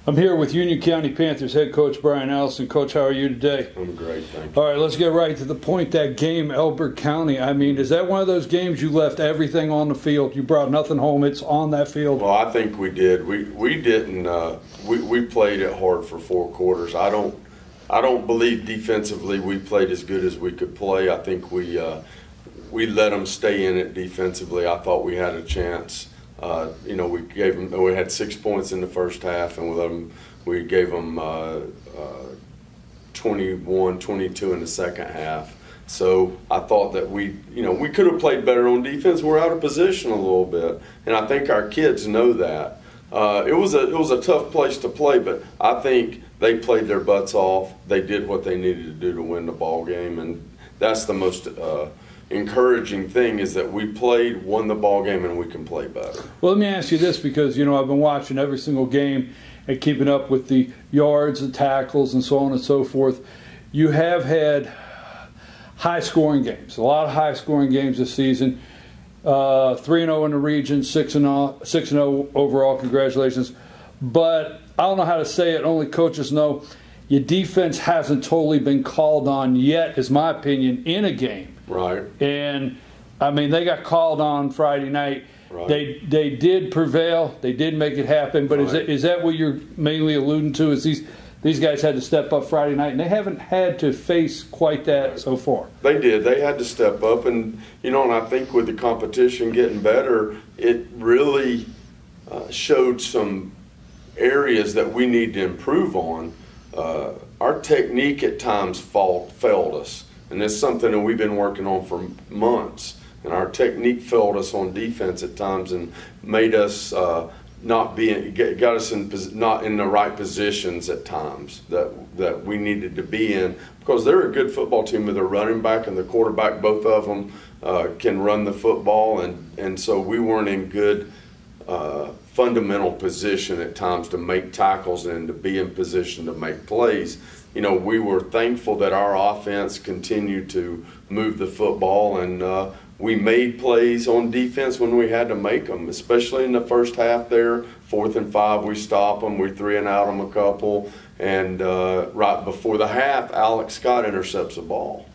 I'm here with Union County Panthers head coach Brian Allison. Coach, how are you today? I'm great, thank you. All right, let's get right to the point. That game, Elbert County, I mean, is that one of those games you left everything on the field? You brought nothing home, it's on that field? Well, I think we did. We didn't. We played it hard for 4 quarters. I don't believe defensively we played as good as we could play. I think we let them stay in it defensively. I thought we had a chance. We had 6 points in the first half, and we gave them 21, 22 in the second half. So I thought that we could have played better on defense. We're out of position a little bit, and I think our kids know that. It was a tough place to play, but I think they played their butts off. They did what they needed to do to win the ball game, and that's the most encouraging thing, is that we won the ball game, and we can play better. Well, let me ask you this, because I've been watching every single game and keeping up with the yards, the tackles, and so on and so forth. You have had high-scoring games, a lot of high-scoring games this season. 3-0 in the region, 6-0 overall. Congratulations. But I don't know how to say it. Only coaches know. Your defense hasn't totally been called on yet, is my opinion, in a game. Right. And, I mean, they got called on Friday night. Right. They did prevail. They did make it happen. But right. is that what you're mainly alluding to, is these guys had to step up Friday night, and they haven't had to face quite that right. so far? They did. They had to step up. And, and I think with the competition getting better, it really showed some areas that we need to improve on. Our technique at times failed us. And it's something that we've been working on for months. And our technique failed us on defense at times and made us got us not in the right positions at times that we needed to be in, because they're a good football team with their running back and the quarterback. Both of them can run the football, and so we weren't in good fundamental position at times to make tackles and to be in position to make plays. We were thankful that our offense continued to move the football, and we made plays on defense when we had to make them, especially in the first half there. 4th and 5, we stop them. We 3-and-out them a couple. And right before the half, Alex Scott intercepts the ball.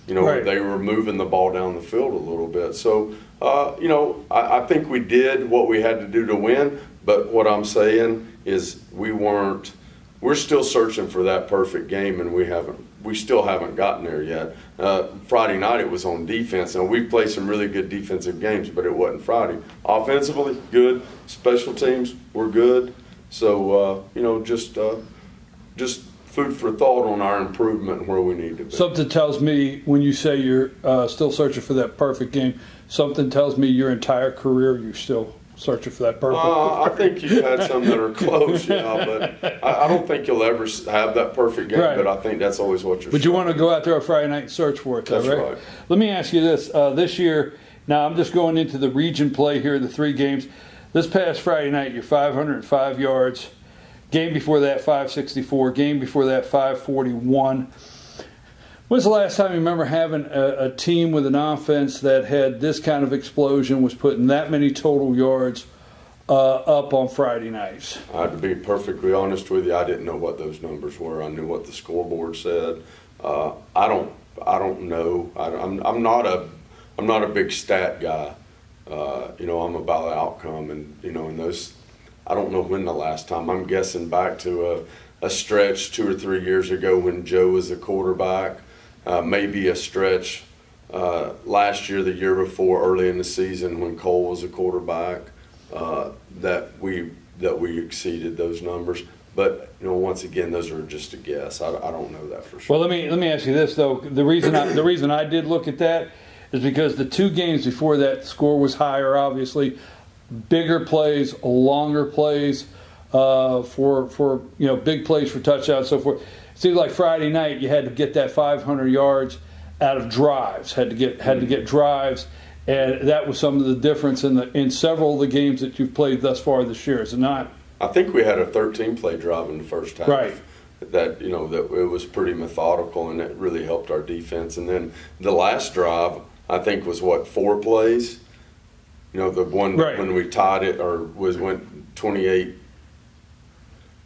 Right. They were moving the ball down the field a little bit. So, I think we did what we had to do to win. But what I'm saying is we're still searching for that perfect game, and we still haven't gotten there yet. Friday night it was on defense. Now, we've played some really good defensive games, but it wasn't Friday. Offensively, good. Special teams, we're good. So, just food for thought on our improvement and where we need to be. Something tells me, when you say you're still searching for that perfect game, something tells me your entire career you're still searching for that perfect. I think you've had some that are close, but I don't think you'll ever have that perfect game. Right. But I think that's always what you're. But you want to go out there on Friday night and search for it, that's right? Let me ask you this: this year, now I'm just going into the region play here, the 3 games. This past Friday night, you're 505 yards. Game before that, 564. Game before that, 541. When's the last time you remember having a team with an offense that had this kind of explosion, was putting that many total yards up on Friday nights? I have to be perfectly honest with you. I didn't know what those numbers were. I knew what the scoreboard said. I don't know. I'm not a big stat guy. I'm about the outcome, and those. I don't know when the last time. I'm guessing back to a stretch 2 or 3 years ago when Joe was the quarterback. Maybe a stretch last year, the year before, early in the season when Cole was a quarterback, that we exceeded those numbers. But once again, those are just a guess. I don't know that for sure. Well, let me ask you this though. The reason I did look at that is because the 2 games before that, the score was higher. Obviously, bigger plays, longer plays for big plays for touchdowns, so forth. It seems like Friday night you had to get that 500 yards out of drives. Had to get drives, and that was some of the difference in several of the games that you've played thus far this year. Is it not? I think we had a 13-play drive in the first half. Right. That it was pretty methodical, and it really helped our defense. And then the last drive, I think, was 4 plays. The one right. when we tied it, or went 28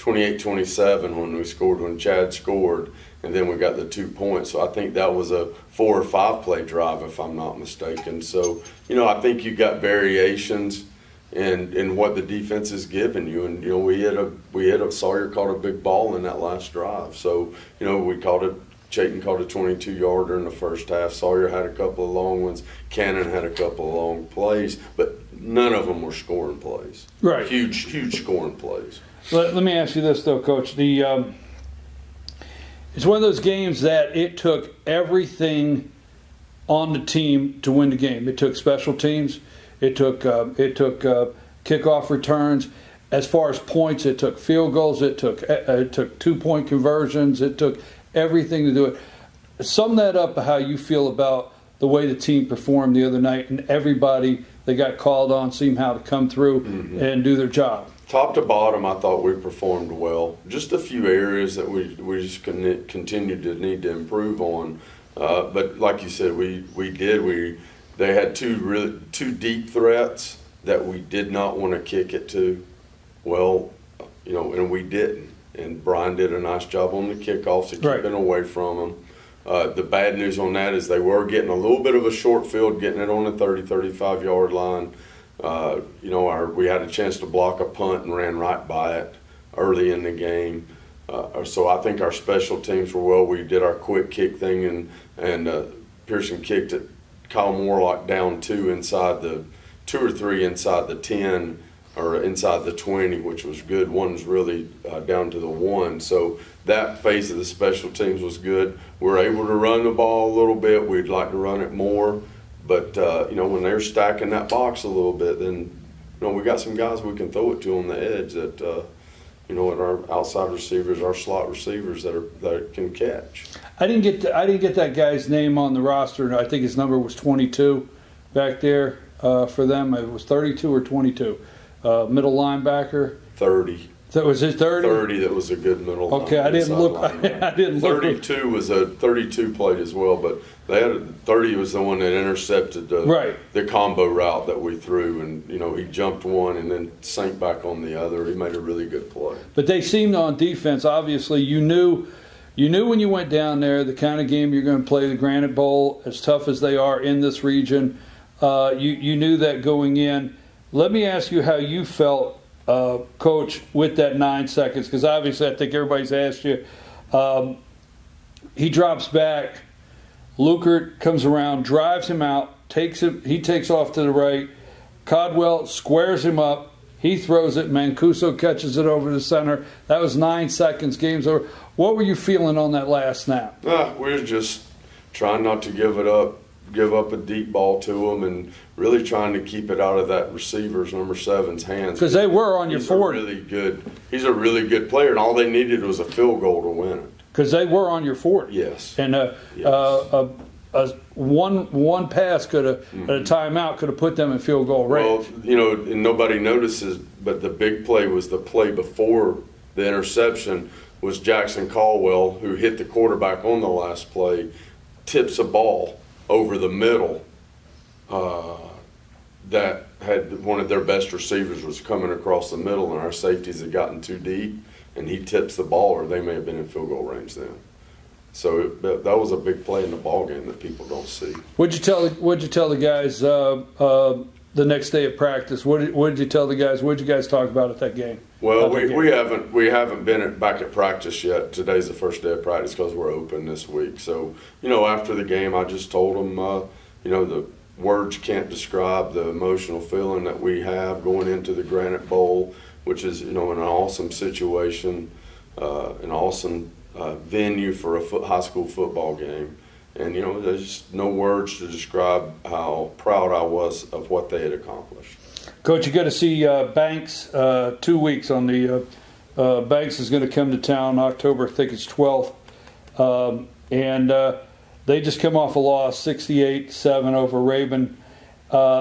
28-27 when Chad scored, and then we got the 2 points. So I think that was a 4 or 5 play drive, if I'm not mistaken. So, I think you got variations in what the defense is giving you. And, Sawyer caught a big ball in that last drive. So, Chayton caught a 22-yarder in the first half. Sawyer had a couple of long ones. Cannon had a couple of long plays, but none of them were scoring plays. Right. Huge scoring plays. Let me ask you this, though, Coach. It's one of those games that it took everything on the team to win the game. It took special teams. It took kickoff returns. As far as points, it took field goals. It took 2-point conversions. It took everything to do it. Sum that up, how you feel about the way the team performed the other night, and everybody that got called on seemed how to come through and do their job. Top to bottom, I thought we performed well. Just a few areas that we just continue to need to improve on. But like you said, they had two deep threats that we did not want to kick it to. Well, and we didn't. And Brian did a nice job on the kickoffs of keeping away from them. The bad news on that is they were getting a little bit of a short field, getting it on the 30, 35-yard line. We had a chance to block a punt and ran right by it early in the game. So I think our special teams were well. We did our quick kick thing, and Pearson kicked it. Kyle Morlock down 2 or 3 inside the 10 or inside the 20, which was good. One was really down to the 1. So that phase of the special teams was good. We're able to run the ball a little bit. We'd like to run it more. But, when they're stacking that box a little bit, then, we got some guys we can throw it to on the edge that, our outside receivers, our slot receivers that can catch. I didn't get that guy's name on the roster. I think his number was 22 back there for them. It was 32 or 22. Middle linebacker. 30. That was his 30? 30, that was a good middle. Okay, I didn't look. 32 was a 32 played as well, but they had 30 was the one that intercepted the combo route that we threw, and he jumped one and then sank back on the other. He made a really good play. But they seemed on defense. Obviously, you knew when you went down there the kind of game you're going to play. The Granite Bowl, as tough as they are in this region, you knew that going in. Let me ask you how you felt, Coach, with that 9 seconds, because obviously I think everybody's asked you. He drops back. Lukert comes around, drives him out, he takes off to the right. Codwell squares him up. He throws it. Mancuso catches it over the center. That was 9 seconds. Game's over. What were you feeling on that last snap? We were just trying not to give up a deep ball to him, and really trying to keep it out of that receiver's number 7's hands. Because they were on your 40. He's a really good player, and all they needed was a field goal to win it. Because they were on your 40. Yes. And one pass could have, at a timeout, could have put them in field goal range. Well, and nobody notices, but the big play was the play before the interception was Jackson Caldwell, who hit the quarterback on the last play, tips a ball over the middle that had one of their best receivers was coming across the middle, and our safeties had gotten too deep, and he tips the ball, or they may have been in field goal range then. So that was a big play in the ball game that people don't see. What'd you tell the guys the next day at practice? What did you tell the guys? What did you guys talk about at that game? Well, we haven't been back at practice yet. Today's the first day of practice because we're open this week. So after the game, I just told them the words can't describe the emotional feeling that we have going into the Granite Bowl, which is an awesome situation, an awesome venue for a high school football game. And, there's just no words to describe how proud I was of what they had accomplished. Coach, you got to see Banks 2 weeks on the Banks is going to come to town October, I think it's 12th. And they just come off a loss, 68-7 over Rabun.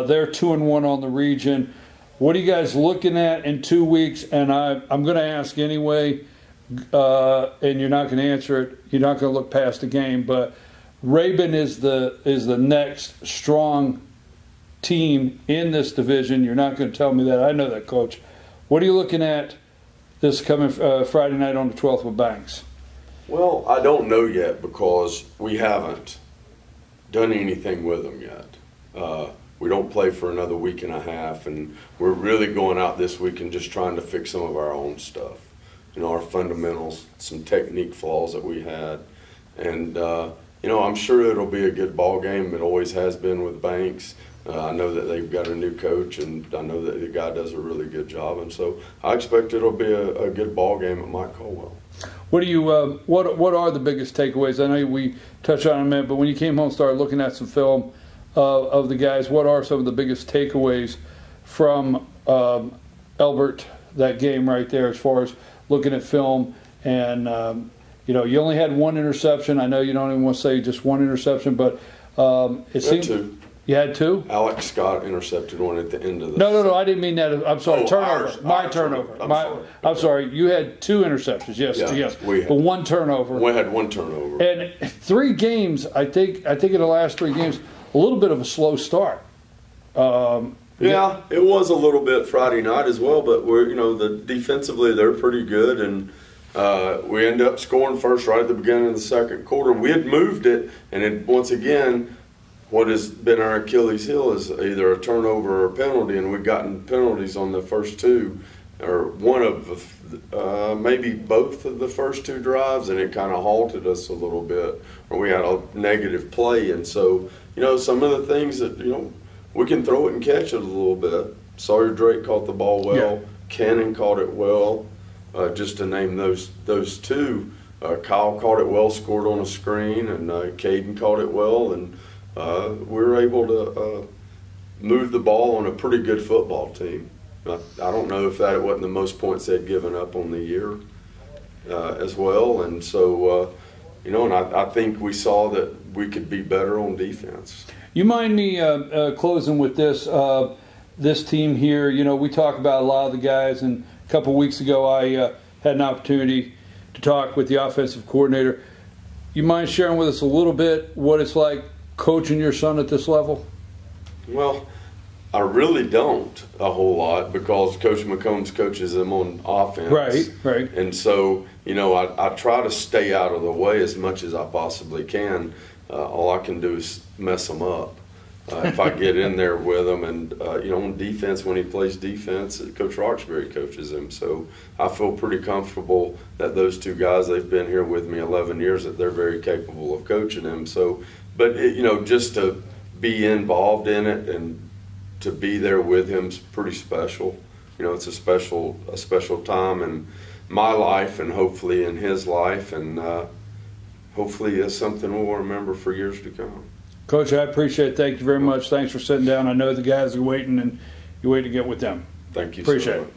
They're 2-1 on the region. What are you guys looking at in 2 weeks? And I'm going to ask anyway, and you're not going to answer it. You're not going to look past the game, but Rabun is the next strong team in this division. You're not going to tell me that. I know that, Coach. What are you looking at this coming Friday night on the 12th with Banks? Well, I don't know yet because we haven't done anything with them yet. We don't play for another week and a half, and we're really going out this week and just trying to fix some of our own stuff. You know, our fundamentals, some technique flaws that we had. And, you know, I'm sure it'll be a good ball game. It always has been with Banks. I know that they've got a new coach, and I know that the guy does a really good job. And so I expect it'll be a good ball game at Mike Colwell. What do you? What are the biggest takeaways? I know we touched on it in a minute, but when you came home and started looking at some film of the guys, what are some of the biggest takeaways from Elbert, that game right there, as far as looking at film? And you know, you only had one interception. I know you don't even want to say just one interception, but it seemed two. You had two? Alex Scott intercepted one at the end of the No, I didn't mean that. I'm sorry, turnover. Our turnover. turnover. I'm sorry. You had two interceptions. Yes, yes. But one turnover. We had one turnover. And 3 games, I think in the last 3 games, a little bit of a slow start. Yeah, it was a little bit Friday night as well, but we're, you know, defensively they're pretty good, and we ended up scoring first right at the beginning of the second quarter. We had moved it, and it, once again, what has been our Achilles heel is either a turnover or a penalty, and we've gotten penalties on the first 2, or one of maybe both of the first 2 drives, and it kind of halted us a little bit, or we had a negative play. And so, you know, some of the things that, you know, we can throw it and catch it a little bit. Sawyer Drake caught the ball well. Yeah. Cannon caught it well, just to name those 2. Kyle caught it well, scored on a screen, and Caden caught it well, and we were able to move the ball on a pretty good football team. I don't know if that wasn't the most points they'd given up on the year as well. And so, you know, and I think we saw that we could be better on defense. You mind me closing with this? This team here, you know, we talk about a lot of the guys, and a couple weeks ago I had an opportunity to talk with the offensive coordinator. You mind sharing with us a little bit what it's like coaching your son at this level? Well, I really don't a whole lot, because Coach McCombs coaches them on offense. Right. And so, you know, I try to stay out of the way as much as I possibly can. All I can do is mess them up if I get in there with them. And, you know, on defense, when he plays defense, Coach Roxbury coaches him. So I feel pretty comfortable that those 2 guys, they've been here with me 11 years, that they're very capable of coaching him. So, but, you know, just to be involved in it and to be there with him is pretty special. You know, it's a special time in my life, and hopefully in his life, and hopefully it's something we'll remember for years to come. Coach, I appreciate it. Thank you very much. Thanks for sitting down. I know the guys are waiting, and you wait to get with them. Thank you so much. Appreciate it.